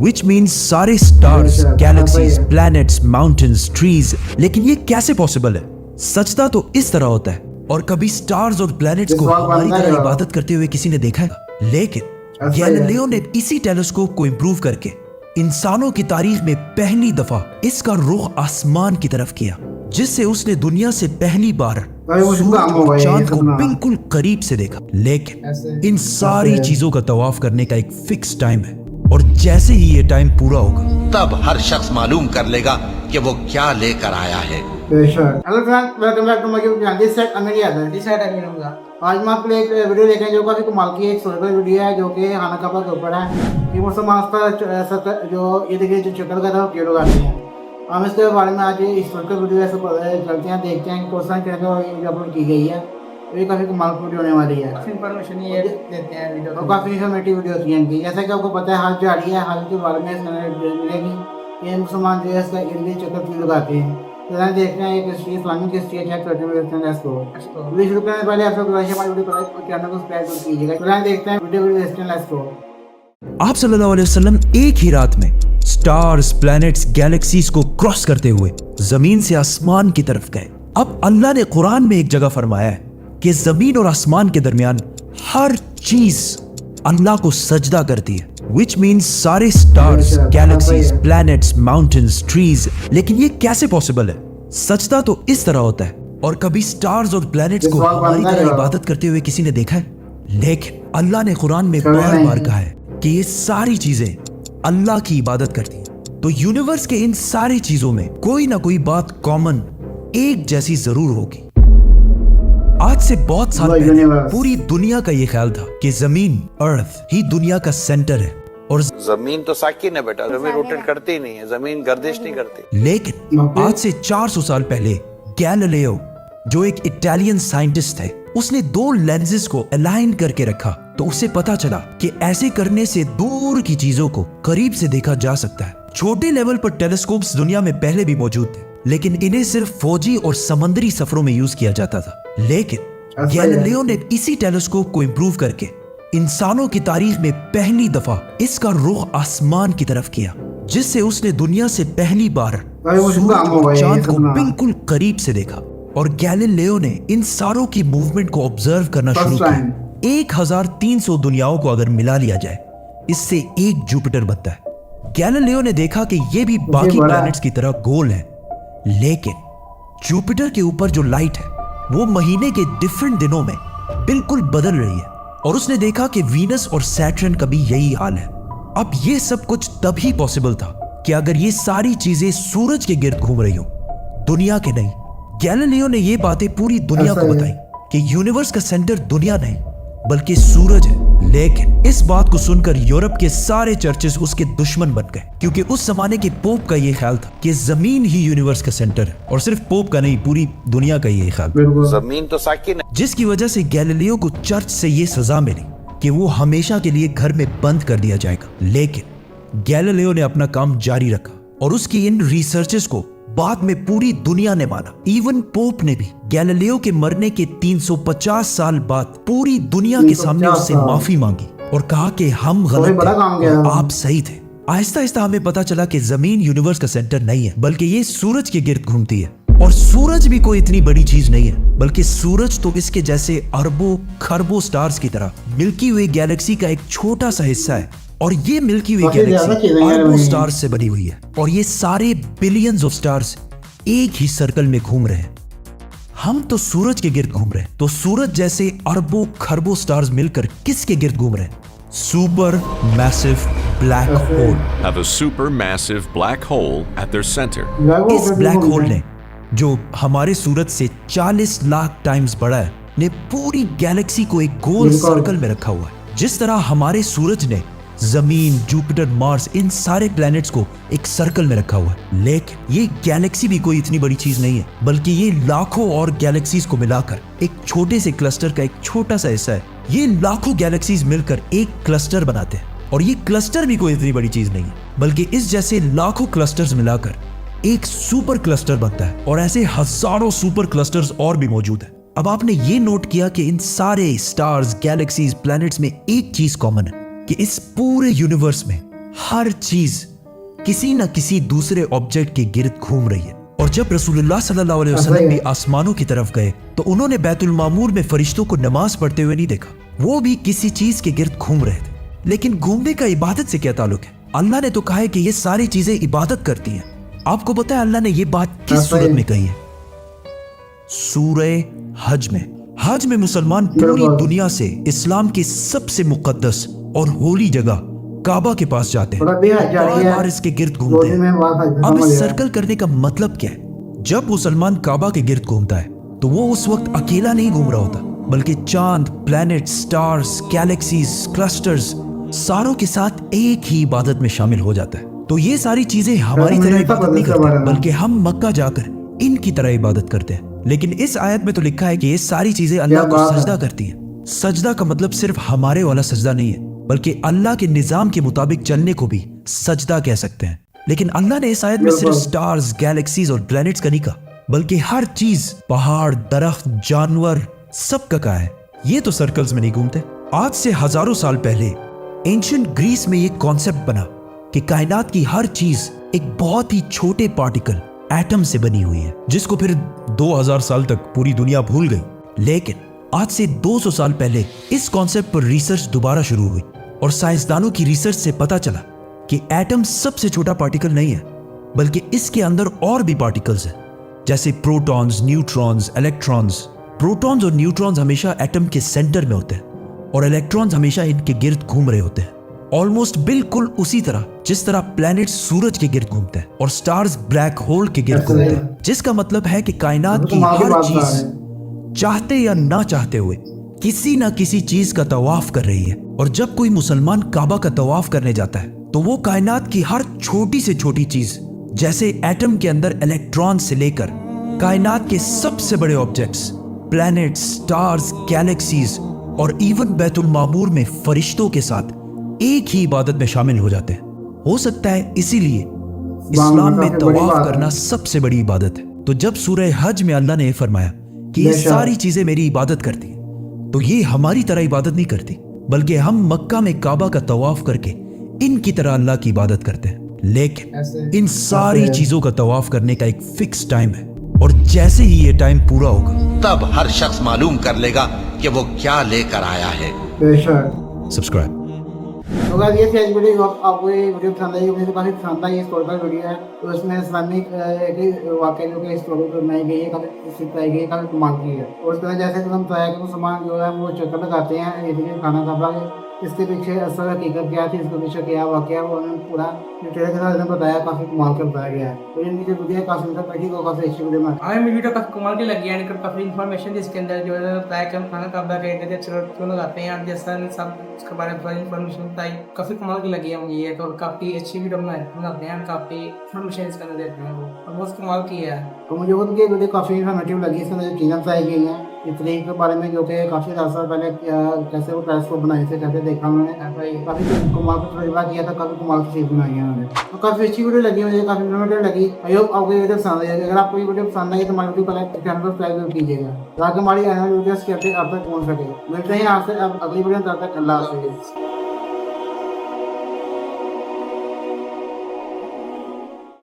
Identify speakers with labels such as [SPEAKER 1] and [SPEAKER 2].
[SPEAKER 1] which means सारे stars, galaxies, planets, mountains, trees। लेकिन ये कैसे पॉसिबल है? सचता तो इस तरह होता है। और कभी स्टार्स और प्लैनेट्स को हमारी तरह इबादत करते हुए किसी ने देखा है? लेकिन गैलीलियो ने इसी टेलीस्कोप को इंप्रूव करके इंसानों की तारीख में पहली दफा इसका रुख आसमान की तरफ किया, जिससे उसने दुनिया से पहली बार सूरज और चांद को बिल्कुल करीब से देखा। लेकिन इन सारी चीजों का तवाफ करने का एक फिक्स टाइम है, और जैसे ही ये टाइम पूरा होगा
[SPEAKER 2] तब हर शख्स मालूम कर लेगा कि वो क्या लेकर आया है।
[SPEAKER 3] Hello friends, welcome back to my YouTube channel. This side Amir Yadav, this side अमीर होगा। आज मैं आपके लिए एक वीडियो लेके जो काफी कमाल की एक हिस्टोरिकल वीडियो है, जो कि हाना काबा के ऊपर है कि मुसलमान पर जो ये देखिए जो शक्ल का था वो लोग आते हैं। हम इसके बारे में आज हिस्टोरिकल वीडियो ऐसे चलते हैं, देखते हैं कौन सा चैनल अपलोड की गई है। ये काफी कमाल की वीडियो होने वाली है। काफी इन्फॉर्मेशन ये देते हैं वीडियो, और काफी इन्फॉर्मेटिव वीडियो होती है इनकी। जैसा कि आपको पता है, हज जारी है, हज के बारे में मिलेगी। ये मुसलमान जो है इसका इर्द चक्कर लगाते हैं। तो देखते हैं एक हिस्ट्री, इस्लामिक हिस्ट्री चेक करते हैं इसको। वीडियो शुरू करने से पहले आप लोग हमारी वीडियो को चैनल को सब्सक्राइब कीजिएगा। तो देखते हैं वीडियो लेट्स गो।
[SPEAKER 1] आप सल्लल्लाहु अलैहि वसल्लम एक ही रात में स्टार्स, प्लैनेट्स, गैलेक्सीज को क्रॉस करते हुए जमीन से आसमान की तरफ गए। अब अल्लाह ने कुरान में एक जगह फरमाया है कि जमीन और आसमान के दरमियान हर चीज अल्लाह को सजदा करती है, which means सारे stars, galaxies, planets, mountains, trees. लेकिन ये कैसे पॉसिबल है? सजदा तो इस तरह होता है। और कभी स्टार्स और प्लैनेट्स को हमारी तरह इबादत करते हुए किसी ने देखा है? लेकिन अल्लाह ने कुरान में बार बार कहा है कि ये सारी चीजें अल्लाह की इबादत करती हैं। तो यूनिवर्स के इन सारी चीजों में कोई ना कोई बात कॉमन, एक जैसी जरूर होगी। आज से बहुत साल पहले पूरी दुनिया का ये ख्याल था कि जमीन, अर्थ ही दुनिया का सेंटर है, और
[SPEAKER 4] जमीन तो साकिन है बेटा, जमीन रोटेट करती नहीं है, जमीन गर्दिश नहीं करती।
[SPEAKER 1] लेकिन आज से 400 साल पहले गैलीलियो, जो एक इटालियन साइंटिस्ट थे, उसने दो लेंसेज को अलाइन करके रखा, तो उसे पता चला कि ऐसे करने से दूर की चीजों को करीब से देखा जा सकता है। छोटे लेवल पर टेलीस्कोप्स दुनिया में पहले भी मौजूद थे, लेकिन इन्हें सिर्फ फौजी और समंदरी सफरों में यूज किया जाता था। लेकिन गैलीलियो ने इसी टेलीस्कोप को इंप्रूव करके इंसानों की तारीख में पहली दफा इसका रुख आसमान की तरफ किया, जिससे उसने दुनिया से पहली बार सूरज और चांद को बिल्कुल करीब से देखा। और गैलीलियो ने इन सारों की मूवमेंट को ऑब्जर्व करना शुरू किया। 1300 दुनियाओं को अगर मिला लिया जाए, इससे एक जुपिटर बनता है। गैलीलियो ने देखा कि ये भी बाकी प्लैनेट्स की तरह गोल है, लेकिन जुपिटर के ऊपर जो लाइट है वो महीने के डिफरेंट दिनों में बिल्कुल बदल रही है। और उसने देखा कि वीनस और सैटर्न का भी यही हाल है। अब ये सब कुछ तभी पॉसिबल था कि अगर ये सारी चीजें सूरज के गिर्द घूम रही हो, दुनिया के नहीं। गैलीलियो ने ये बातें पूरी दुनिया को बताई कि यूनिवर्स का सेंटर दुनिया नहीं बल्कि सूरज है। लेकिन इस बात को सुनकर यूरोप के सारे चर्चेस उसके दुश्मन बन गए, क्योंकि उस जमाने के पोप का ये ख्याल था कि जमीन ही यूनिवर्स का सेंटर है। और सिर्फ पोप का नहीं, पूरी दुनिया का ये ख्याल।
[SPEAKER 4] जमीन तो साकिन है,
[SPEAKER 1] जिसकी वजह से गैलीलियो को चर्च से ये सजा मिली कि वो हमेशा के लिए घर में बंद कर दिया जाएगा। लेकिन गैलीलियो ने अपना काम जारी रखा, और उसकी इन रिसर्चेस को बाद में पूरी दुनिया ने माना। इवन पोप ने भी गैलीलियो के मरने के 350 साल बाद पूरी दुनिया के सामने उससे माफी मांगी और कहा कि हम गलत थे और आप सही थे। आहिस्ता आहिस्ता हमें पता चला कि जमीन यूनिवर्स का सेंटर नहीं है, बल्कि ये सूरज के गिर्द घूमती है। और सूरज भी कोई इतनी बड़ी चीज नहीं है, बल्कि सूरज तो इसके जैसे अरबों खरबों स्टार्स की तरह मिल्की वे गैलेक्सी का एक छोटा सा हिस्सा है। और ये मिल्की वे गैलेक्सी अरबों स्टार्स से बनी हुई है, और ये सारे बिलियंस ऑफ स्टार्स एक ही सर्कल में घूम रहे हैं। हम तो सूरज के गिर्द घूम रहे हैं, तो सूरज जैसे अरबों खरबों स्टार्स मिलकर किसके गिर्द घूम रहे हैं? Super massive black hole.
[SPEAKER 5] Have a supermassive black hole at their center.
[SPEAKER 1] इस ब्लैक होल ने, जो हमारे सूरज से 40 लाख टाइम्स बड़ा है, ने पूरी गैलेक्सी को एक गोल सर्कल में रखा हुआ है। जिस तरह हमारे सूरज ने जमीन, जुपिटर, मार्स, इन सारे प्लैनेट्स को एक सर्कल में रखा हुआ है। लेकिन ये गैलेक्सी भी कोई इतनी बड़ी चीज नहीं है, बल्कि ये लाखों और गैलेक्सीज को मिलाकर एक छोटे से क्लस्टर का एक छोटा सा हिस्सा है। ये लाखों गैलेक्सीज मिलकर एक क्लस्टर बनाते हैं, और ये क्लस्टर भी कोई इतनी बड़ी चीज नहीं है, बल्कि इस जैसे लाखों क्लस्टर्स मिलाकर एक सुपर क्लस्टर बनता है। और ऐसे हजारों सुपर क्लस्टर्स और भी मौजूद है। अब आपने ये नोट किया कि इन सारे स्टार्स, गैलेक्सीज, प्लैनेट्स में एक चीज कॉमन है कि इस पूरे यूनिवर्स में हर चीज किसी न किसी दूसरे ऑब्जेक्ट के गिर्द घूम रही है। और जब रसूलुल्लाह सल्लल्लाहु अलैहि वसल्लम भी आसमानों की तरफ गए तो उन्होंने बैतुल मामूर में फरिश्तों को नमाज पढ़ते हुए नहीं देखा, वो भी किसी चीज के गिर्द घूम रहे थे। लेकिन घूमने का इबादत से क्या ताल्लुक है? अल्लाह ने तो कहा है कि ये सारी चीजें इबादत करती हैं। आपको पता है अल्लाह ने ये बात किस सूरत में कही है? सूरह हज में। हज में मुसलमान पूरी दुनिया से इस्लाम की सबसे मुकद्दस और होली जगह काबा के पास जाते हैं, बार-बार इसके गिर्द घूमते हैं। अब इस सर्कल करने का मतलब क्या है? जब मुसलमान काबा के गिर्द घूमता है तो वो उस वक्त अकेला नहीं घूम रहा होता, बल्कि चांद, प्लैनेट, स्टार्स, गैलेक्सीज, क्लस्टर्स सारों के साथ एक ही इबादत में शामिल हो जाता है। तो ये सारी चीजें हमारी तरह इबादत नहीं करते, बल्कि हम मक्का जाकर इनकी तरह इबादत करते हैं। लेकिन इस आयत में तो लिखा है कि ये सारी चीजें अल्लाह को सजदा करती हैं। सजदा का मतलब सिर्फ हमारे वाला सजदा नहीं है, बल्कि अल्लाह के निजाम के मुताबिक चलने को भी सजदा कह सकते हैं। लेकिन अल्लाह ने इस आयत में सिर्फ स्टार्स, गैलेक्सीज और प्लैनेट्स का नहीं कहा, बल्कि हर चीज, पहाड़, दरख्त, जानवर, सब का कहा है। ये तो सर्कल्स में नहीं घूमते। आज से हजारों साल पहले एंशिएंट ग्रीस में एक कॉन्सेप्ट बना कि कायनात की हर चीज एक बहुत ही छोटे पार्टिकल एटम से बनी हुई है, जिसको फिर 2000 साल तक पूरी दुनिया भूल गई। लेकिन आज से 200 साल पहले इस कॉन्सेप्ट पर रिसर्च दोबारा शुरू हुई और साइंसदानों की रिसर्च से पता चला कि एटम सबसे छोटा पार्टिकल नहीं है, बल्कि इसके अंदर और भी पार्टिकल्स हैं, जैसे प्रोटॉन्स, न्यूट्रॉन्स, इलेक्ट्रॉन्स। प्रोटॉन्स और न्यूट्रॉन्स हमेशा एटम के सेंटर में होते हैं और इलेक्ट्रॉन्स हमेशा इनके गिर्द घूम रहे होते हैं, ऑलमोस्ट बिल्कुल उसी तरह जिस तरह प्लैनेट्स सूरज के गिर्द घूमते हैं और स्टार्स ब्लैक होल के गिर्द घूमते हैं। जिसका मतलब है कि कायनात की हर चीज चाहते या ना चाहते हुए किसी ना किसी चीज का तवाफ कर रही है। और जब कोई मुसलमान काबा का तवाफ करने जाता है तो वो कायनात की हर छोटी से छोटी चीज, जैसे एटम के अंदर इलेक्ट्रॉन से लेकर कायनात के सबसे बड़े ऑब्जेक्ट्स, प्लैनेट्स, स्टार्स, गैलेक्सीज और इवन बैतुल मामूर में फरिश्तों के साथ एक ही इबादत में शामिल हो जाते हैं। हो सकता है इसीलिए इस्लाम में तवाफ करना सबसे बड़ी इबादत है। तो जब सूरह हज में अल्लाह ने फरमाया कि ये सारी चीजें मेरी इबादत करती हैं, तो ये हमारी तरह इबादत नहीं करती, बल्कि हम मक्का में काबा का तवाफ करके इनकी तरह अल्लाह की इबादत करते हैं। लेकिन इन सारी चीजों का तवाफ करने का एक फिक्स टाइम है, और जैसे ही ये टाइम पूरा होगा
[SPEAKER 2] तब हर शख्स मालूम कर लेगा कि वो क्या लेकर आया है।
[SPEAKER 1] सब्सक्राइब।
[SPEAKER 3] तो गाइस ये थी आज वीडियो। आपको ये वीडियो पसंद आई, मुझे काफ़ी पसंद आई। ये हिस्टोरिकल वीडियो है, तो इसमें इस्लामिक एक वाक़या जो कि हिस्टोरी पर बनाई गई है, काफ़ी सिखाई गई है, काफ़ी कमाल की है। और उसके बाद जैसे कि हम बताया कि मुसलमान जो है वो चक्कर लगाते हैं ये खाना काबा के, इसके पीछे असल हकीकत क्या थी, इसके पीछे क्या वाक़या, वो उन्होंने पूरा डिटेल के साथ बताया, काफ़ी कमाल का बताया गया है। तो ये मुझे वीडियो काफ़ी इंटरेस्ट लगी, तो काफ़ी अच्छी वीडियो में
[SPEAKER 6] हमें वीडियो काफ़ी कमाल की लगी है, काफ़ी इन्फॉर्मेशन जिसके अंदर जो है बताया कि हम खाना काबा कहते थे, चलो क्यों लगाते हैं, जैसा सब उसके बारे में पूरी इन्फॉर्मेशन बताई, काफ़ी कमाल की लगी है मुझे ये। तो काफ़ी अच्छी वीडियो बनाते हैं, काफ़ी इन्फॉर्मेशन इसके अंदर देते हैं, वो बहुत कमाल की है।
[SPEAKER 3] तो मुझे खुद की वीडियो काफ़ी इन्फॉर्मेटिव लगी। इसमें मुझे चीज़ें बताई गई हैं इस तरीके के बारे में, जो कि काफ़ी साल पहले कैसे वो टेलीस्कोप बनाए थे, कैसे देखा उन्होंने, काफ़ी कमाल का तजुर्बा किया था, काफ़ी कमाल की चीज़ बनाई है उन्होंने। तो काफ़ी अच्छी वीडियो लगी मुझे, काफ़ी इन्फॉर्मेटिव लगी। आई होप आपको ये वीडियो पसंद आई। अगर आपको ये वीडियो पसंद आई तो हमारे वीडियो को चैनल को सब्सक्राइब कीजिएगा ताकि हमारी आने वाली वीडियोस के अपडेट आप तक पहुँच सके। मिलते हैं आपसे अब अगली वीडियो, तब तक अल्लाह हाफ़िज़।